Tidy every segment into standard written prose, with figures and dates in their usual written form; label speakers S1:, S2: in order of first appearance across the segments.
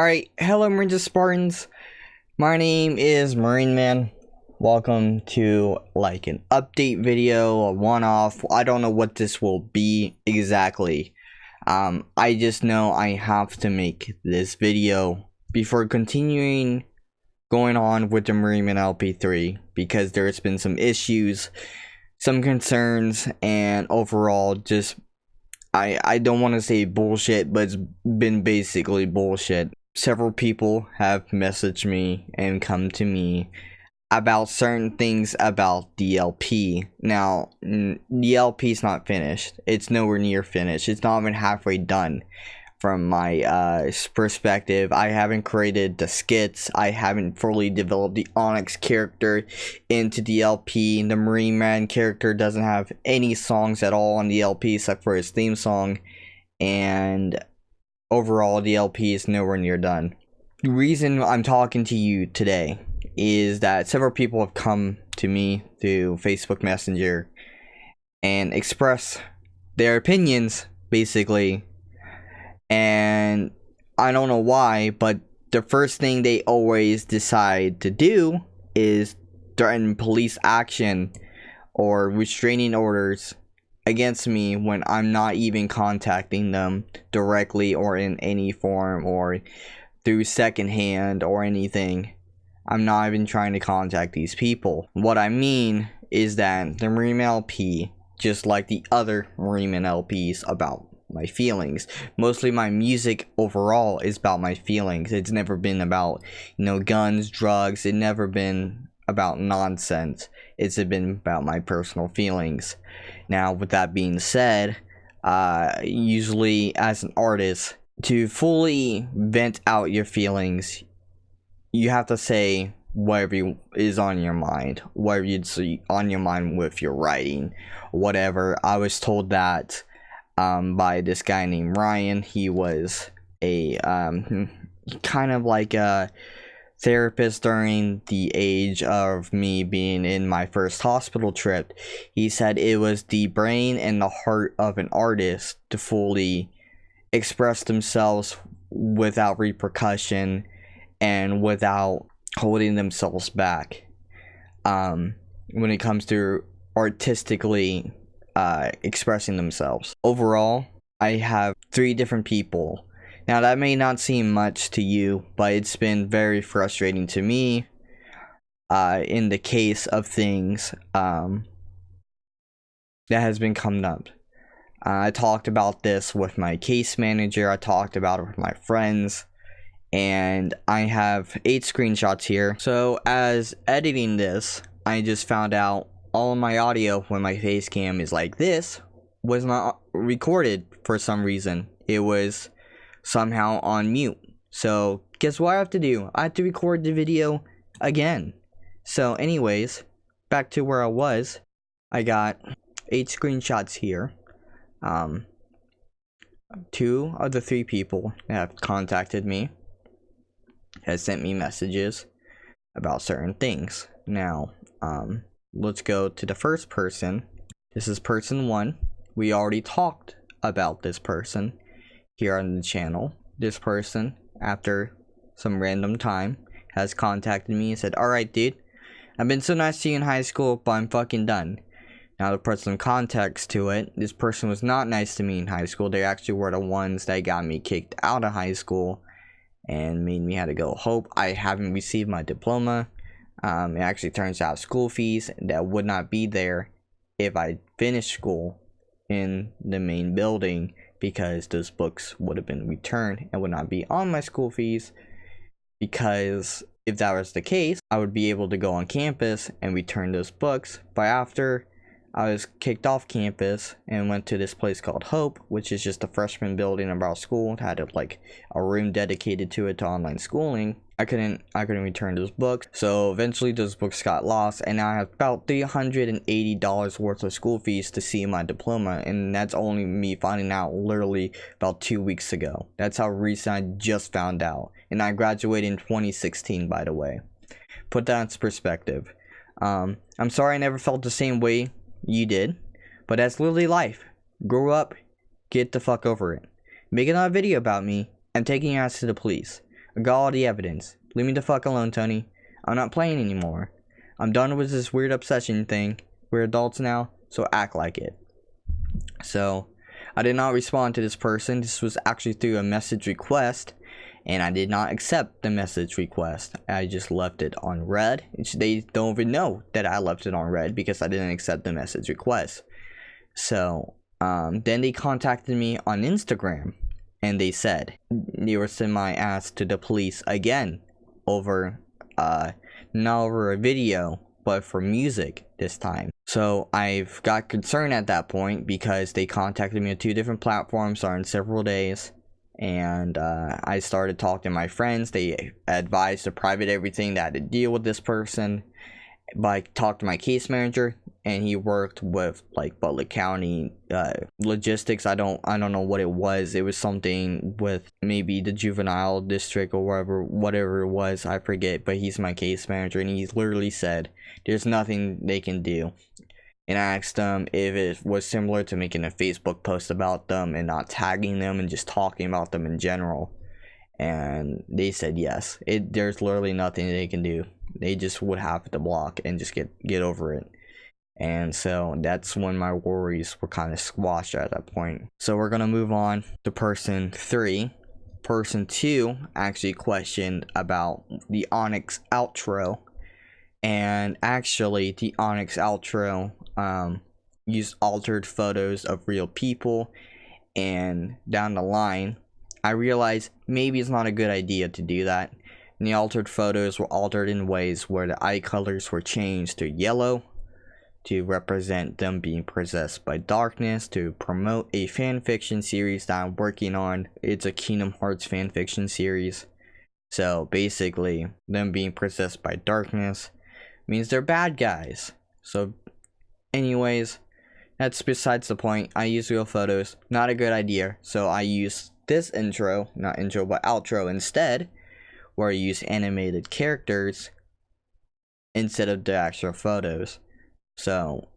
S1: Alright, hello Marine Spartans. My name is Marineman. Welcome to like an update video, a one-off. I don't know what this will be exactly. I just know I have to make this video before continuing going on with the Marineman LP3 because there's been some issues, some concerns, and overall just I don't want to say bullshit, but it's been basically bullshit. Several people have messaged me and come to me about certain things about the LP. Now, the LP is not finished. It's nowhere near finished. It's not even halfway done from my perspective. I haven't created the skits. I haven't fully developed the Onyx character into the LP. The Marineman character doesn't have any songs at all on the LP except for his theme song. And overall, the LP is nowhere near done. The reason I'm talking to you today is that several people have come to me through Facebook Messenger and express their opinions, basically. And I don't know why, but the first thing they always decide to do is threaten police action or restraining orders against me when I'm not even contacting them directly or in any form or through secondhand or anything. I'm not even trying to contact these people. What I mean is that the Marineman LP, just like the other Marineman LPs, about my feelings. Mostly my music overall is about my feelings. It's never been about, guns, drugs. It's never been about nonsense. It's been about my personal feelings. Now, with that being said, usually as an artist, to fully vent out your feelings, you have to say whatever is on your mind, whatever you'd see on your mind with your writing, whatever. I was told that by this guy named Ryan. He was a kind of like a therapist during the age of me being in my first hospital trip. He said it was the brain and the heart of an artist to fully express themselves without repercussion and without holding themselves back when it comes to artistically expressing themselves. Overall, I have 3 different people. Now, that may not seem much to you, but it's been very frustrating to me in the case of things that has been coming up. I talked about this with my case manager. I talked about it with my friends. And I have 8 screenshots here. So, as editing this, I just found out all of my audio when my face cam is like this was not recorded for some reason. It was somehow on mute. So guess what I have to do? I have to record the video again. So anyways, back to where I was. I got 8 screenshots here. 2 of the 3 people that have contacted me has sent me messages about certain things. Now, let's go to the first person. This is person 1. We already talked about this person here on the channel. This person, after some random time, has contacted me and said, "Alright, dude, I've been so nice to you in high school, but I'm fucking done." Now, to put some context to it, this person was not nice to me in high school. They actually were the ones that got me kicked out of high school and made me have to go hope. I haven't received my diploma. It actually turns out school fees that would not be there if I finished school in the main building, because those books would have been returned and would not be on my school fees, because if that was the case, I would be able to go on campus and return those books. But after I was kicked off campus and went to this place called Hope, which is just a freshman building of our school. It had like a room dedicated to it to online schooling. I couldn't return those books. So eventually those books got lost, and now I have about $380 worth of school fees to see my diploma, and that's only me finding out literally about 2 weeks ago. That's how recent I just found out. And I graduated in 2016, by the way. Put that into perspective. I'm sorry I never felt the same way you did, but that's literally life. Grow up, get the fuck over it. Make another video about me, I'm taking your ass to the police. I got all the evidence. Leave me the fuck alone, Tony. I'm not playing anymore. I'm done with this weird obsession thing. We're adults now, so act like it. So, I did not respond to this person. This was actually through a message request, and I did not accept the message request. I just left it on read. They don't even know that I left it on read because I didn't accept the message request. So, then they contacted me on Instagram, and they said they were sending my ass to the police again over, not over a video, but for music this time. So I've got concerned at that point because they contacted me on 2 different platforms on several days, and I started talking to my friends. They advised to private everything that I had to deal with this person. But I talked to my case manager, and he worked with like Butler County logistics. I don't know what it was. It was something with maybe the juvenile district or whatever it was. I forget. But he's my case manager, and he literally said there's nothing they can do. And I asked them if it was similar to making a Facebook post about them and not tagging them and just talking about them in general. And they said yes. There's literally nothing they can do. They just would have to block and just get over it. And so that's when my worries were kind of squashed at that point. So we're gonna move on to person 3. Person 2 actually questioned about the Onyx outro, and actually the Onyx outro used altered photos of real people, and down the line I realized maybe it's not a good idea to do that. And the altered photos were altered in ways where the eye colors were changed to yellow to represent them being possessed by darkness, to promote a fanfiction series that I'm working on. It's a Kingdom Hearts fanfiction series. So basically, them being possessed by darkness means they're bad guys. So anyways, that's besides the point. I use real photos, not a good idea. So I use this intro, not intro but outro instead, where I use animated characters instead of the actual photos. So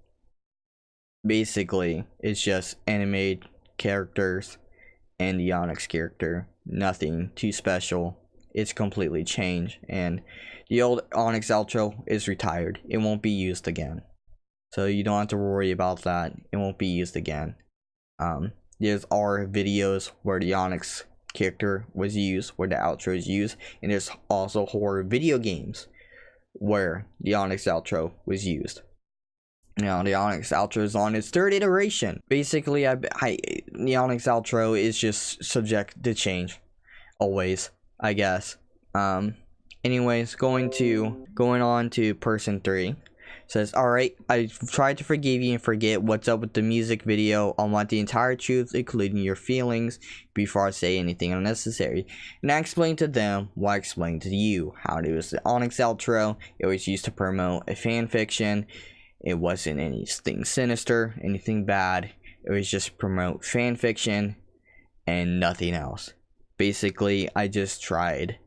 S1: basically it's just animated characters and the Onyx character. Nothing too special. It's completely changed, and the old Onyx outro is retired. It won't be used again, so you don't have to worry about that. It won't be used again. There's our videos where the Onyx character was used, where the outro is used, and there's also horror video games where the Onyx outro was used. Now the Onyx outro is on its 3rd iteration. Basically, the Onyx outro is just subject to change, always, I guess. Anyways, going on to person 3. Says, alright, I tried to forgive you and forget what's up with the music video. I want the entire truth, including your feelings, before I say anything unnecessary. And I explained to them what I explained to you. How it was the Onyx outro. It was used to promote a fan fiction. It wasn't anything sinister, anything bad. It was just promote fan fiction and nothing else. Basically, I just tried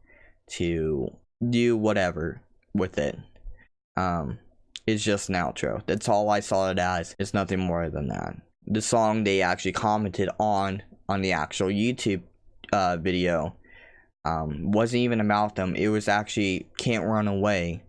S1: to do whatever with it. It's just an outro. That's all I saw it as. It's nothing more than that. The song they actually commented on the actual YouTube video wasn't even about them. It was actually Can't Run Away,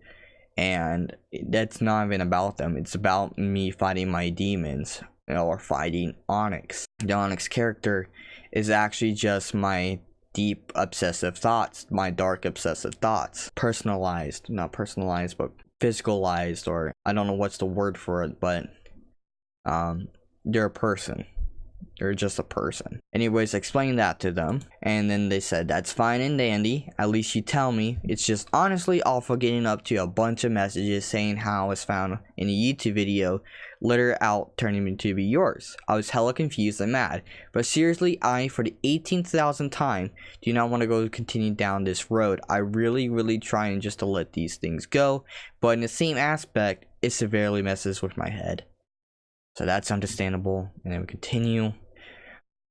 S1: and that's not even about them. It's about me fighting my demons, or fighting Onyx. The Onyx character is actually just my deep obsessive thoughts, my dark obsessive thoughts. Personalized, not personalized, but physicalized, or I don't know what's the word for it, but they're a person. They're just a person. Anyways, explain that to them, and then they said, that's fine and dandy, at least you tell me. It's just honestly awful getting up to a bunch of messages saying how I was found in a YouTube video, later out turning me to be yours. I was hella confused and mad, but seriously, I, for the 18,000th time, do not want to go continue down this road. I really trying just to let these things go, but in the same aspect, it severely messes with my head. So that's understandable. And then we continue.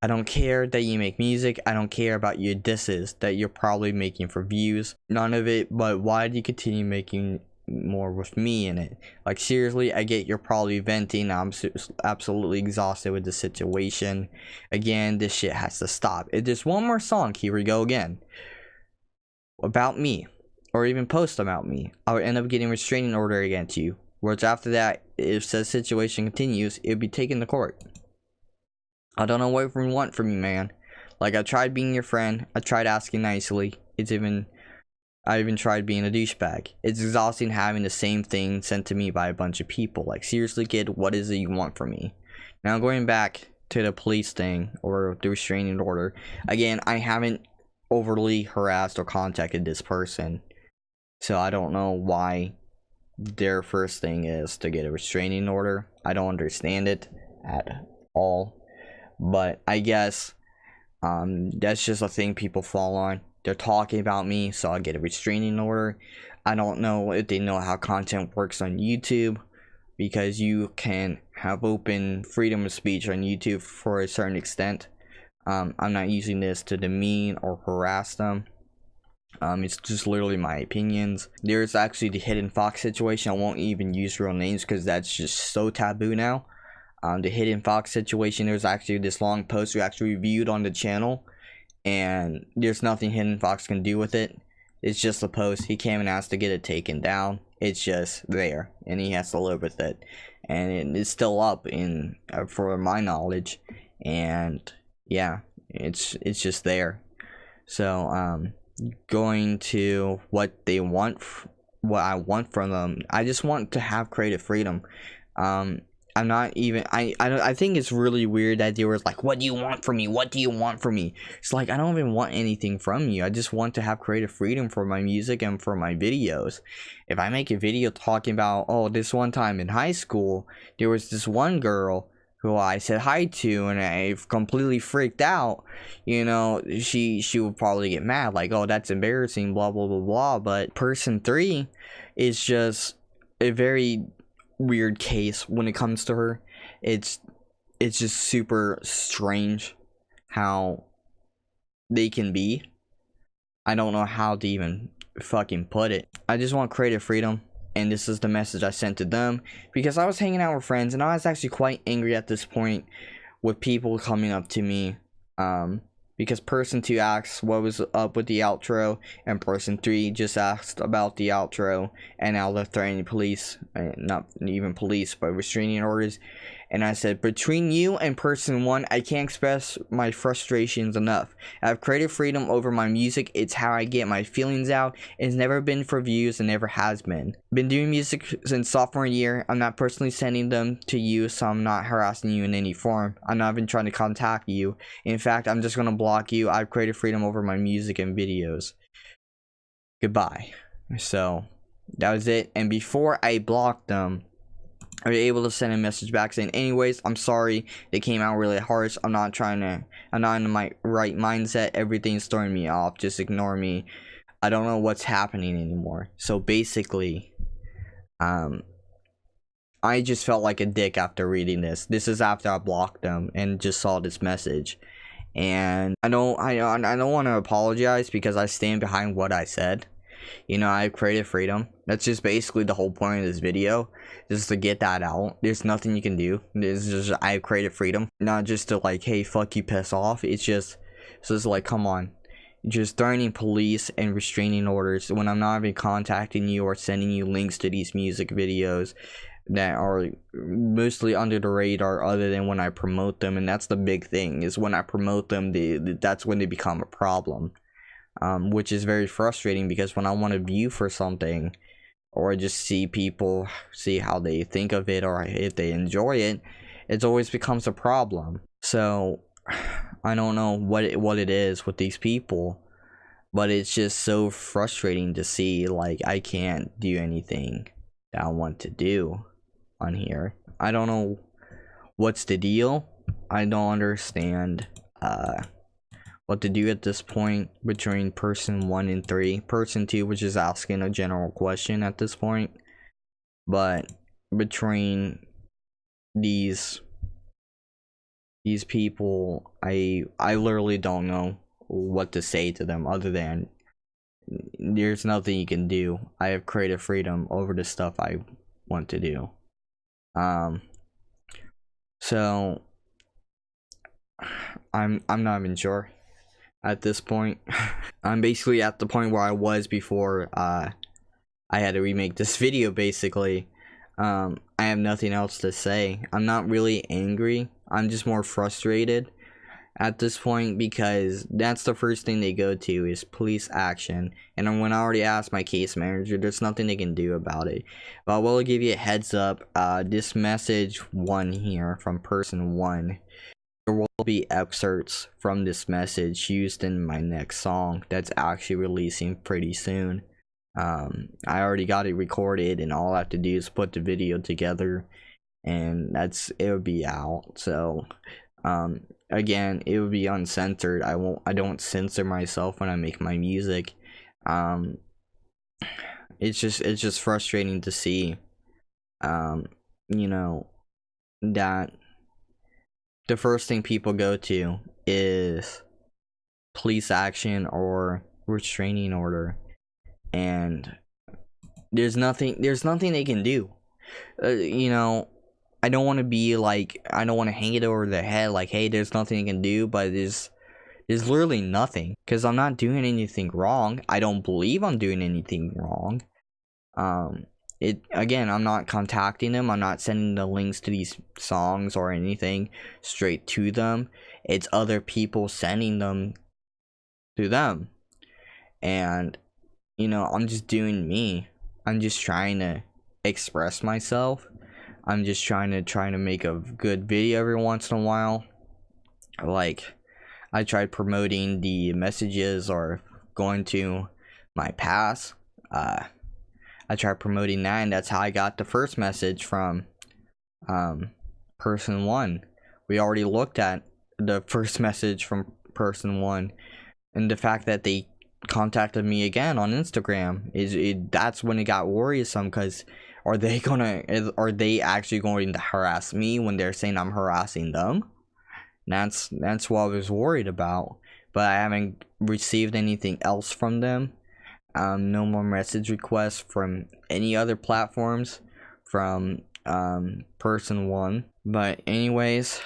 S1: I don't care that you make music. I don't care about your disses that you're probably making for views. None of it, but why do you continue making more with me in it? Like, seriously, I get you're probably venting. I'm absolutely exhausted with the situation. Again, this shit has to stop. If there's one more song, here we go again. about me, or even post about me, I would end up getting a restraining order against you. Whereas after that, if said situation continues, it would be taken to court. I don't know what you want from me, man. Like, I tried being your friend. I tried asking nicely. I even tried being a douchebag. It's exhausting having the same thing sent to me by a bunch of people. Like, seriously, kid, what is it you want from me? Now, going back to the police thing, or the restraining order. Again, I haven't overly harassed or contacted this person. So, I don't know why their first thing is to get a restraining order. I don't understand it at all. But I guess that's just a thing people fall on. They're talking about me, so I'll get a restraining order. I don't know if they know how content works on YouTube, because you can have open freedom of speech on YouTube for a certain extent. I'm not using this to demean or harass them. It's just literally my opinions. There's actually the Hidden Fox situation. I won't even use real names because that's just so taboo now. The Hidden Fox situation, there's actually this long post we actually reviewed on the channel, and there's nothing Hidden Fox can do with it. It's just a post. He came and asked to get it taken down. It's just there, and he has to live with it, and it's still up in for my knowledge. And yeah, it's just there. So going to what they want, what I want from them, I just want to have creative freedom. I'm not even, I think it's really weird that they were like, what do you want from me? What do you want from me? It's like, I don't even want anything from you. I just want to have creative freedom for my music and for my videos. If I make a video talking about, oh, this one time in high school, there was this one girl who I said hi to, and I completely freaked out, you know, she would probably get mad, like, oh, that's embarrassing, blah, blah, blah, blah. But person 3 is just a very weird case when it comes to her. It's just super strange how they can be. I don't know how to even fucking put it. I just want creative freedom, and this is the message I sent to them, because I was hanging out with friends and I was actually quite angry at this point with people coming up to me, because person 2 asks what was up with the outro, and person 3 just asked about the outro, and now they're threatening police, not even police, but restraining orders. And I said, between you and person 1, I can't express my frustrations enough. I have creative freedom over my music. It's how I get my feelings out. It's never been for views and never has been. Been doing music since sophomore year. I'm not personally sending them to you, so I'm not harassing you in any form. I'm not even trying to contact you. In fact, I'm just gonna block you. I have creative freedom over my music and videos. Goodbye. So that was it. And before I blocked them, I was able to send a message back saying, anyways, I'm sorry, they came out really harsh. I'm not in my right mindset. Everything's throwing me off. Just ignore me. I don't know what's happening anymore. So basically, I just felt like a dick after reading this. This is after I blocked them and just saw this message. And I don't want to apologize, because I stand behind what I said. You know, I have creative freedom. That's just basically the whole point of this video, just to get that out. There's nothing you can do. It's just, I have creative freedom, not just to like, hey, fuck you, piss off. It's just like, come on, just threatening police and restraining orders when I'm not even contacting you or sending you links to these music videos that are mostly under the radar, other than when I promote them. And that's the big thing, is when I promote them, that's when they become a problem. Which is very frustrating, because when I want to view for something, or just see people, see how they think of it, or if they enjoy it, it always becomes a problem. So I don't know what it is with these people, but it's just so frustrating to see, like, I can't do anything that I want to do on here. I don't know what's the deal. I don't understand what to do at this point between person 1 and 3. Person 2 was just asking a general question at this point, but between these people, I literally don't know what to say to them, other than there's nothing you can do. I have creative freedom over the stuff I want to do. So I'm not even sure. at this point. I'm basically at the point where I was before I had to remake this video, basically. I have nothing else to say. I'm not really angry. I'm just more frustrated at this point, because that's the first thing they go to is police action, and when I already asked my case manager, there's nothing they can do about it. But I will give you a heads up, this message one here from person one, there will be excerpts from this message used in my next song that's actually releasing pretty soon. I already got it recorded, and all I have to do is put the video together, and it would be out. So again, it would be uncensored. I don't censor myself when I make my music. It's just frustrating to see you know, that the first thing people go to is police action or restraining order, and there's nothing they can do. You know, I don't want to be like, I don't want to hang it over their head like, hey, there's nothing you can do, but there's literally nothing, because I'm not doing anything wrong. I don't believe I'm doing anything wrong. Again, I'm not contacting them. I'm not sending the links to these songs or anything straight to them. It's other people sending them to them, and you know, I'm just doing me. I'm just trying to express myself. I'm just trying to make a good video every once in a while. Like, I tried promoting the messages or going to my past. I tried promoting that, and that's how I got the first message from person one. We already looked at the first message from person one, and the fact that they contacted me again on Instagram that's when it got worrisome, because are they actually going to harass me when they're saying I'm harassing them? That's what I was worried about. But I haven't received anything else from them. No more message requests from any other platforms from person one. But anyways,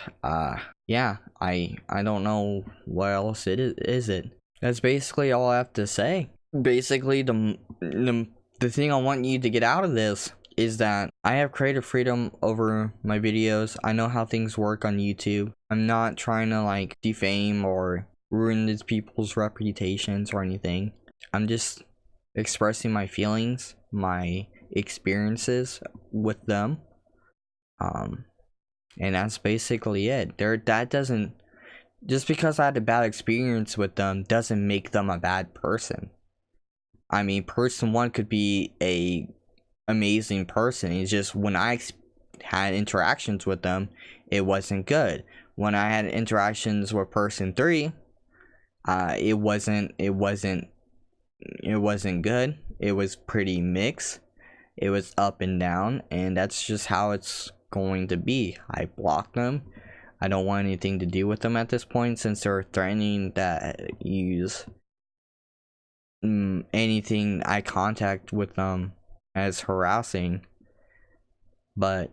S1: yeah, I don't know what else is it. That's basically all I have to say. Basically, the thing I want you to get out of this is that I have creative freedom over my videos. I know how things work on YouTube. I'm not trying to like defame or ruin these people's reputations or anything. I'm just expressing my feelings, my experiences with them. And that's basically it. That doesn't, just because I had a bad experience with them doesn't make them a bad person. I mean, person one could be a amazing person. It's just when I had interactions with them, it wasn't good. When I had interactions with person three, it wasn't good. It was pretty mixed. It was up and down, and that's just how it's going to be. I blocked them. I don't want anything to do with them at this point, since they're threatening that use anything I contact with them as harassing. But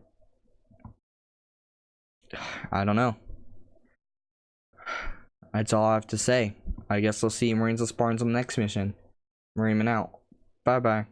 S1: I don't know. That's all I have to say. I guess I'll see you Marines of Spartans on the next mission. Marineman out. Bye bye.